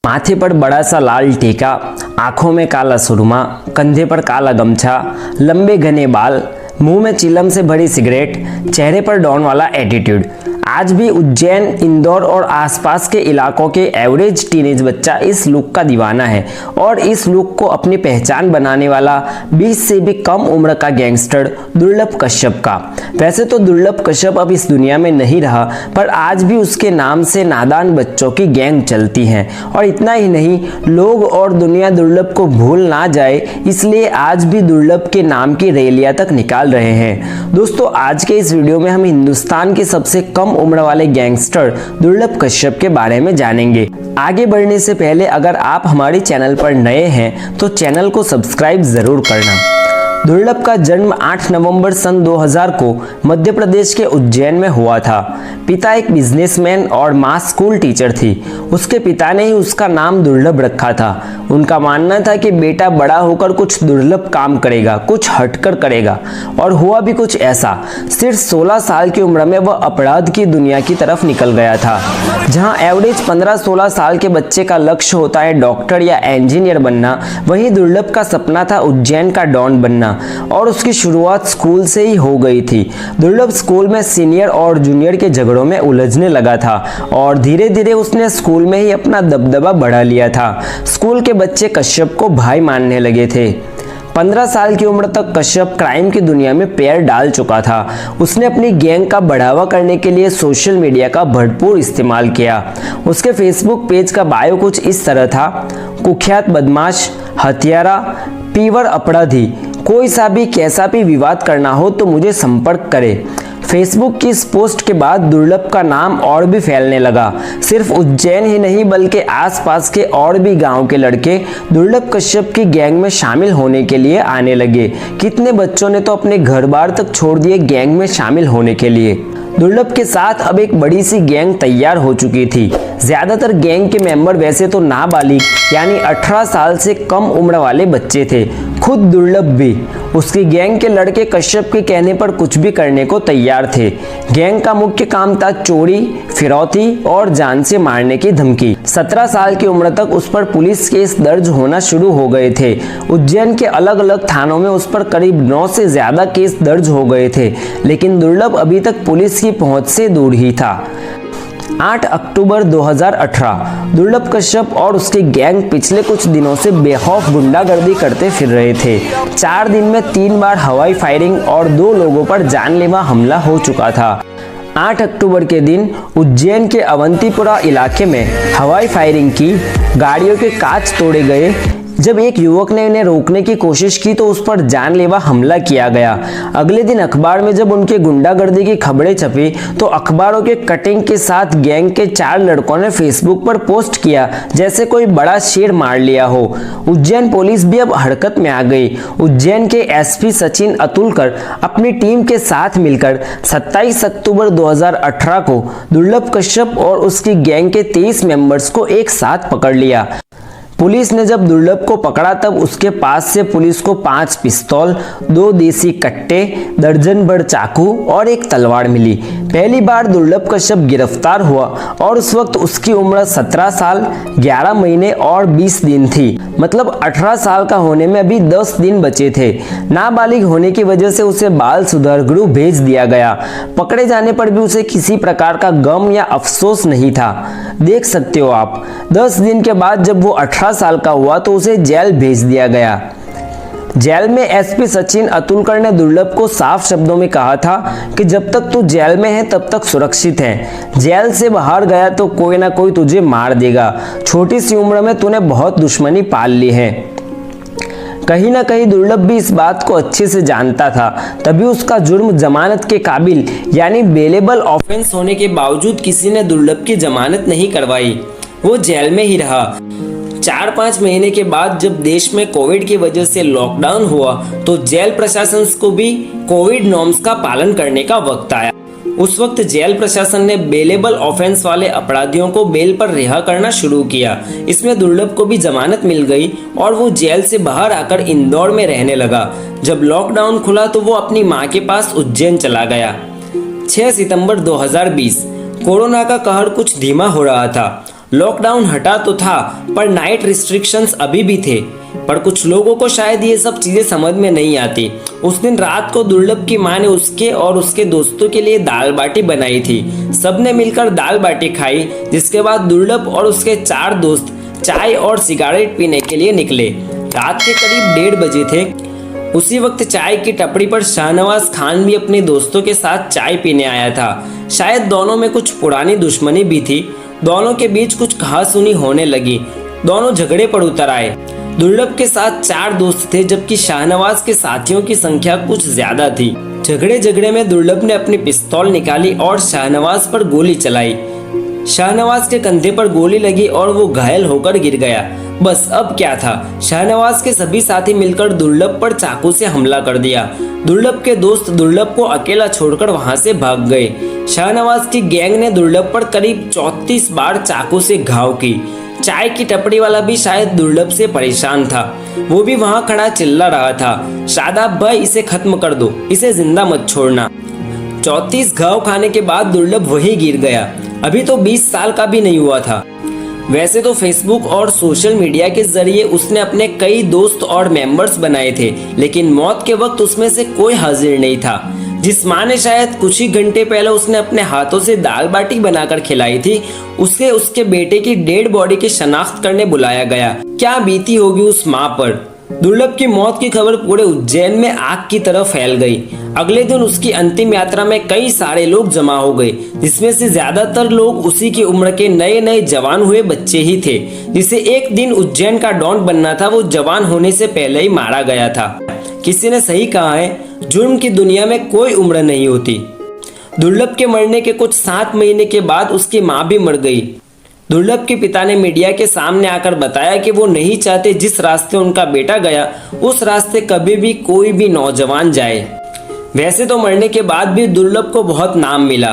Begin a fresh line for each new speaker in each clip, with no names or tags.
माथे पर बड़ा सा लाल टीका, आंखों में काला सुरमा, कंधे पर काला गमछा, लंबे घने बाल, मुंह में चिलम से भरी सिगरेट, चेहरे पर डॉन वाला एटीट्यूड। आज भी उज्जैन, इंदौर और आसपास के इलाकों के एवरेज टीनेज बच्चा इस लुक का दीवाना है और इस लुक को अपनी पहचान बनाने वाला 20 से भी कम उम्र का गैंगस्टर दुर्लभ कश्यप का। वैसे तो दुर्लभ कश्यप अब इस दुनिया में नहीं रहा, पर आज भी उसके नाम से नादान बच्चों की गैंग चलती है। और इतना ही नहीं, लोग और दुनिया दुर्लभ को भूल ना जाए, इसलिए आज भी दुर्लभ के नाम की रैलियां तक निकाल रहे हैं। दोस्तों, आज के इस वीडियो में हम हिंदुस्तान के सबसे कम उम्र वाले गैंगस्टर दुर्लभ कश्यप के बारे में जानेंगे। आगे बढ़ने से पहले अगर आप हमारे चैनल पर नए हैं तो चैनल को सब्सक्राइब जरूर करना। दुर्लभ का जन्म 8 नवंबर सन 2000 को मध्य प्रदेश के उज्जैन में हुआ था। पिता एक बिजनेसमैन और माँ स्कूल टीचर थी। उसके पिता ने ही उसका नाम दुर्लभ रखा था। उनका मानना था कि बेटा बड़ा होकर कुछ दुर्लभ काम करेगा, कुछ हटकर करेगा, और हुआ भी कुछ ऐसा। सिर्फ 16 साल की उम्र में वह अपराध की दुनिया की तरफ निकल गया था। जहाँ एवरेज 15-16 साल के बच्चे का लक्ष्य होता है डॉक्टर या इंजीनियर बनना, वहीं दुर्लभ का सपना था उज्जैन का डॉन बनना, और उसकी शुरुआत स्कूल से ही हो गई थी। दुर्लभ स्कूल में सीनियर और जूनियर के झगड़ों में उलझने लगा था और धीरे धीरे उसने स्कूल में ही अपना दबदबा बढ़ा लिया था। स्कूल के बच्चे कश्यप को भाई मानने लगे थे। 15 साल की उम्र तक कश्यप क्राइम की दुनिया में पैर डाल चुका था। उसने अपनी गैंग का बढ़ावा करने के लिए सोशल मीडिया का भरपूर इस्तेमाल किया। उसके फेसबुक पेज का बायो कुछ इस तरह था: कुख्यात बदमाश, हत्यारा, पीवर अपराधी, कोई सा भी कैसा भी विवाद करना हो तो मुझे संपर्क करे। फेसबुक की इस पोस्ट के बाद दुर्लभ का नाम और भी फैलने लगा। सिर्फ उज्जैन ही नहीं बल्कि आसपास के और भी गांव के लड़के दुर्लभ कश्यप की गैंग में शामिल होने के लिए आने लगे। कितने बच्चों ने तो अपने घर बार तक छोड़ दिए गैंग में शामिल होने के लिए। दुर्लभ के साथ अब एक बड़ी सी गैंग तैयार हो चुकी थी। ज्यादातर गैंग के मेंबर वैसे तो नाबालिग यानी 18 साल से कम उम्र वाले बच्चे थे। खुद दुर्लभ भी, उसकी गैंग के लड़के कश्यप के कहने पर कुछ भी करने को तैयार थे। गैंग का मुख्य काम था चोरी, फिरौती और जान से मारने की धमकी। 17 साल की उम्र तक उस पर पुलिस केस दर्ज होना शुरू हो गए थे। उज्जैन के अलग अलग थानों में उस पर करीब 9 से ज्यादा केस दर्ज हो गए थे, लेकिन दुर्लभ अभी तक पुलिस की पहुंच से दूर ही था। 8 अक्टूबर 2018 दुर्लभ कश्यप और उसकी गैंग पिछले कुछ दिनों से बेखौफ गुंडागर्दी करते फिर रहे थे। 4 दिन में 3 बार हवाई फायरिंग और 2 लोगों पर जानलेवा हमला हो चुका था। 8 अक्टूबर के दिन उज्जैन के अवंतीपुरा इलाके में हवाई फायरिंग की, गाड़ियों के कांच तोड़े गए। जब एक युवक ने इन्हें रोकने की कोशिश की तो उस पर जानलेवा हमला किया गया। अगले दिन अखबार में जब उनके गुंडागर्दी की खबरें छपी तो अखबारों के कटिंग के साथ गैंग के 4 लड़कों ने फेसबुक पर पोस्ट किया जैसे कोई बड़ा शेर मार लिया हो। उज्जैन पुलिस भी अब हरकत में आ गई। उज्जैन के एसपी सचिन अतुलकर अपनी टीम के साथ मिलकर 27 अक्टूबर 2018 को दुर्लभ कश्यप और उसकी गैंग के 23 मेंबर्स को एक साथ पकड़ लिया। पुलिस ने जब दुर्लभ को पकड़ा तब उसके पास से पुलिस को 5 पिस्तौल, 2 देसी कट्टे, दर्जन भर चाकू और एक तलवार मिली। पहली बार दुर्लभ कश्यप गिरफ्तार हुआ और उस वक्त उसकी उम्र 17 साल, 11 महीने और 20 दिन थी। मतलब 18 साल का होने में अभी 10 दिन बचे थे। नाबालिग होने की वजह से उसे बाल सुधार गृह भेज दिया गया। पकड़े जाने पर भी उसे किसी प्रकार का गम या अफसोस नहीं था। देख सकते हो आप, 10 दिन के बाद जब वो 18 साल का हुआ तो उसे जेल भेज दिया गया। जेल में एसपी सचिन अतुलकर ने दुर्लभ को साफ शब्दों में कहा था कि जब तक तू जेल में है तब तक सुरक्षित है। जेल से बाहर गया तो कोई ना कोई तुझे मार देगा। छोटी सी उम्र में तूने बहुत दुश्मनी पाल ली है। कहीं ना कहीं दुर्लभ भी इस बात को अच्छे से जानता था, तभी उसका जुर्म जमानत के काबिल यानी बेलेबल ऑफेंस होने के बावजूद किसी ने दुर्लभ की जमानत नहीं करवाई। वो जेल में ही रहा। 4-5 महीने के बाद जब देश में कोविड की वजह से लॉकडाउन हुआ तो जेल प्रशासन को भी कोविड नॉर्म्स का पालन करने का वक्त आया। उस वक्त जेल प्रशासन ने बेलेबल ऑफेंस वाले अपराधियों को बेल पर रिहा करना शुरू किया। इसमें दुर्लभ को भी जमानत मिल गई और वो जेल से बाहर आकर इंदौर में रहने लगा। जब लॉकडाउन खुला तो वो अपनी माँ के पास उज्जैन चला गया। 6 सितंबर 2020 कोरोना का कहर कुछ धीमा हो रहा था। लॉकडाउन हटा तो था पर नाइट रिस्ट्रिक्शंस अभी भी थे। पर कुछ लोगों को शायद ये सब चीजें समझ में नहीं आती। उस दिन रात को दुर्लभ की माँ ने उसके और उसके दोस्तों के लिए दाल बाटी बनाई थी। सबने मिलकर दाल बाटी खाई, जिसके बाद दुर्लभ और उसके 4 दोस्त चाय और सिगारेट पीने के लिए निकले। रात के करीब 1:30 बजे थे। उसी वक्त चाय की टपरी पर शाहनवाज खान भी अपने दोस्तों के साथ चाय पीने आया था। शायद दोनों में कुछ पुरानी दुश्मनी भी थी। दोनों के बीच कुछ कहासुनी होने लगी। दोनों झगड़े पर उतर आए। दुर्लभ के साथ 4 दोस्त थे, जबकि शाहनवाज के साथियों की संख्या कुछ ज्यादा थी। झगड़े में दुर्लभ ने अपनी पिस्तौल निकाली और शाहनवाज पर गोली चलाई। शाहनवाज के कंधे पर गोली लगी और वो घायल होकर गिर गया। बस अब क्या था, शाहनवाज के सभी साथी मिलकर दुर्लभ पर चाकू से हमला कर दिया। दुर्लभ के दोस्त दुर्लभ को अकेला छोड़कर वहां से भाग गए। शाहनवाज की गैंग ने दुर्लभ पर करीब 34 बार चाकू से घाव की। चाय की टपरी वाला भी शायद दुर्लभ से परेशान था। वो भी वहां खड़ा चिल्ला रहा था, शादाब भाई इसे खत्म कर दो, इसे जिंदा मत छोड़ना। 34 घाव खाने के बाद दुर्लभ वही गिर गया। अभी तो 20 साल का भी नहीं हुआ था। वैसे तो फेसबुक और सोशल मीडिया के जरिए उसने अपने कई दोस्त और मेंबर्स बनाए थे, लेकिन मौत के वक्त उसमें से कोई हाजिर नहीं था। जिस माँ ने शायद कुछ ही घंटे पहले उसने अपने हाथों से दाल बाटी बनाकर खिलाई थी, उसे उसके बेटे की डेड बॉडी की शनाख्त करने बुलाया गया। क्या बीती होगी उस माँ पर। दुर्लभ की मौत की खबर पूरे उज्जैन में आग की तरह फैल गई। अगले दिन उसकी अंतिम यात्रा में कई सारे लोग जमा हो गए, जिसमें से ज्यादातर लोग उसी की उम्र के नए नए जवान हुए बच्चे ही थे। जिसे एक दिन उज्जैन का डॉन बनना था, वो जवान होने से पहले ही मारा गया था। किसी ने सही कहा है, जुर्म की दुनिया में कोई उम्र नहीं होती। दुर्लभ के मरने के कुछ 7 महीने के बाद उसकी माँ भी मर गई। दुर्लभ के पिता ने मीडिया के सामने आकर बताया कि वो नहीं चाहते जिस रास्ते उनका बेटा गया उस रास्ते कभी भी कोई भी नौजवान जाए। वैसे तो मरने के बाद भी दुर्लभ को बहुत नाम मिला।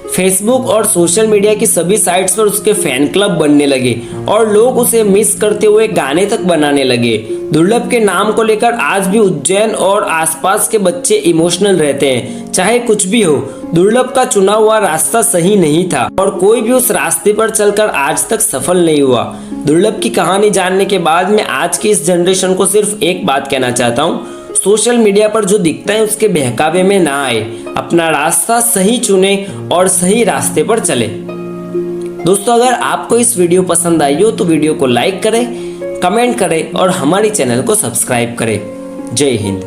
फेसबुक और सोशल मीडिया की सभी साइट्स पर उसके फैन क्लब बनने लगे और लोग उसे मिस करते हुए गाने तक बनाने लगे। दुर्लभ के नाम को लेकर आज भी उज्जैन और आसपास के बच्चे इमोशनल रहते हैं। चाहे कुछ भी हो, दुर्लभ का चुना हुआ रास्ता सही नहीं था और कोई भी उस रास्ते पर चलकर आज तक सफल नहीं हुआ। दुर्लभ की कहानी जानने के बाद मैं आज की इस जनरेशन को सिर्फ एक बात कहना चाहता हूँ, सोशल मीडिया पर जो दिखता है उसके बहकावे में ना आए। अपना रास्ता सही चुने और सही रास्ते पर चले। दोस्तों, अगर आपको इस वीडियो पसंद आई हो तो वीडियो को लाइक करें, कमेंट करें और हमारे चैनल को सब्सक्राइब करें। जय हिंद।